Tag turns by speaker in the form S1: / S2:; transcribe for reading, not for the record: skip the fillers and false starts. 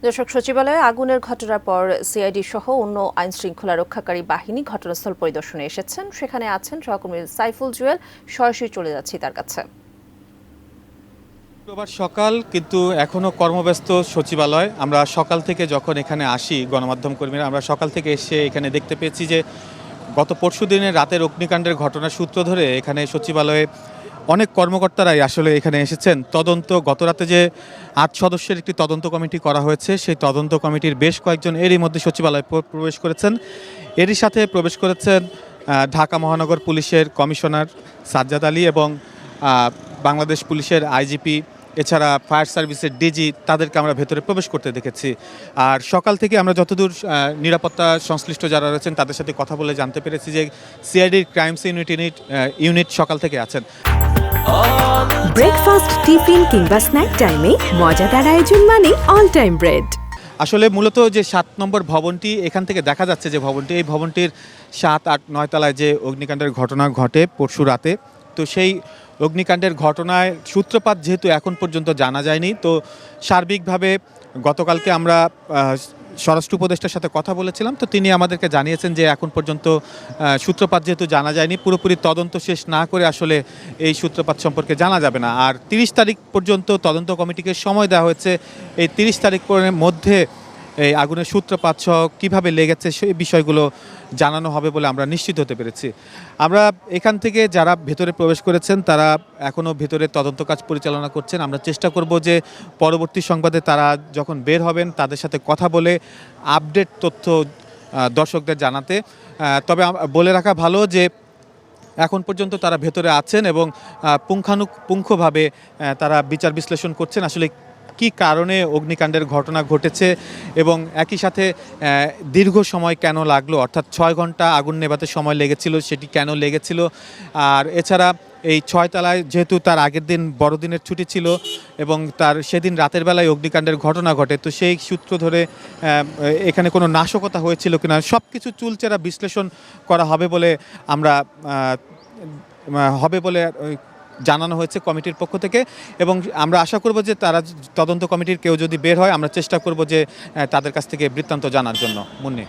S1: দর্শক, সচিবালয়ে আগুনের ঘটনার পর সিআইডি সহ অন্য আইন শৃঙ্খলা রক্ষাকারী বাহিনী ঘটনাস্থল পরিদর্শনে এসেছেন। সেখানে আছেন সহকর্মী সাইফুল জুয়েল। সরাসরি চলে যাচ্ছি তার কাছে।
S2: শুক্রবার সকাল কিন্তু এখনো কর্মব্যস্ত সচিবালয়। আমরা সকাল থেকে যখন এখানে আসি গণমাধ্যম কর্মীরা, আমরা সকাল থেকে এসে এখানে দেখতে পেয়েছি যে গত পরশুদিনের রাতের অগ্নিকাণ্ডের ঘটনার সূত্র ধরে এখানে সচিবালয়ে অনেক কর্মকর্তারাই আসলে এখানে এসেছেন। গত রাতে যে ৮ সদস্যের একটি তদন্ত কমিটি করা হয়েছে, সেই তদন্ত কমিটির বেশ কয়েকজন এরই মধ্যে সচিবালয়ে প্রবেশ করেছেন। এরই সাথে প্রবেশ করেছেন ঢাকা মহানগর পুলিশের কমিশনার সাজ্জাদ আলী এবং বাংলাদেশ পুলিশের আইজিপি, এছাড়া ফায়ার সার্ভিসের ডিজি, তাদেরকে আমরা ভেতরে প্রবেশ করতে দেখেছি। আর সকাল থেকে আমরা যতদূর নিরাপত্তা সংশ্লিষ্ট যারা রয়েছেন তাদের সাথে কথা বলে জানতে পেরেছি যে সিআইডির ক্রাইমস ইউনিট সকাল থেকে আছেন।
S3: ব্রেকফাস্ট, টিফিন কিংবা স্ন্যাক টাইমে মজাদার আয়োজন মানে অল টাইম ব্রেড।
S2: আসলে মূলত যে ৭ নম্বর ভবনটি, এখান থেকে দেখা যাচ্ছে যে এই ভবনটির ৭, ৮, ৯ তলায় যে অগ্নিকাণ্ডের ঘটনা ঘটে পরশু রাতে, তো সেই অগ্নিকাণ্ডের ঘটনায় সূত্রপাত যেহেতু এখন পর্যন্ত জানা যায়নি, তো সার্বিকভাবে গতকালকে আমরা স্বরাষ্ট্র উপদেষ্টার সাথে কথা বলেছিলাম, তো তিনি আমাদেরকে জানিয়েছেন যে এখন পর্যন্ত সূত্রপাত যেহেতু জানা যায়নি, পুরোপুরি তদন্ত শেষ না করে আসলে এই সূত্রপাত সম্পর্কে জানা যাবে না। আর ৩০ তারিখ পর্যন্ত তদন্ত কমিটিকে সময় দেওয়া হয়েছে। এই ৩০ তারিখের মধ্যে এই আগুনের সূত্রপাত সহ কীভাবে লেগেছে সেই বিষয়গুলো জানানো হবে বলে আমরা নিশ্চিত হতে পেরেছি। আমরা এখান থেকে যারা ভেতরে প্রবেশ করেছেন তারা এখনও ভেতরে তদন্ত কাজ পরিচালনা করছেন। আমরা চেষ্টা করব যে পরবর্তী সংবাদে তারা যখন বের হবেন তাদের সাথে কথা বলে আপডেট তথ্য দর্শকদের জানাতে। তবে বলে রাখা ভালো যে এখন পর্যন্ত তারা ভেতরে আছেন এবং পুঙ্খানুপুঙ্খভাবে তারা বিচার বিশ্লেষণ করছেন আসলে কী কারণে অগ্নিকাণ্ডের ঘটনা ঘটেছে এবং একই সাথে দীর্ঘ সময় কেন লাগলো, অর্থাৎ ৬ ঘন্টা আগুন নেভাতে সময় লেগেছিল, সেটি কেন লেগেছিল। আর এছাড়া এই ৬ তলায় যেহেতু তার আগের দিন বড়দিনের ছুটি ছিল এবং তার সেদিন রাতের বেলায় অগ্নিকাণ্ডের ঘটনা ঘটে, তো সেই সূত্র ধরে এখানে কোনো নাশকতা হয়েছিল কিনা সব কিছু চুলচেরা বিশ্লেষণ করা হবে বলে জানানো হয়েছে কমিটির পক্ষ থেকে। এবং আমরা আশা করব যে তারা তদন্ত কমিটির কেউ যদি বের হয়, আমরা চেষ্টা করব যে তাদের কাছ থেকে বৃত্তান্ত জানার জন্য। মুন্নি।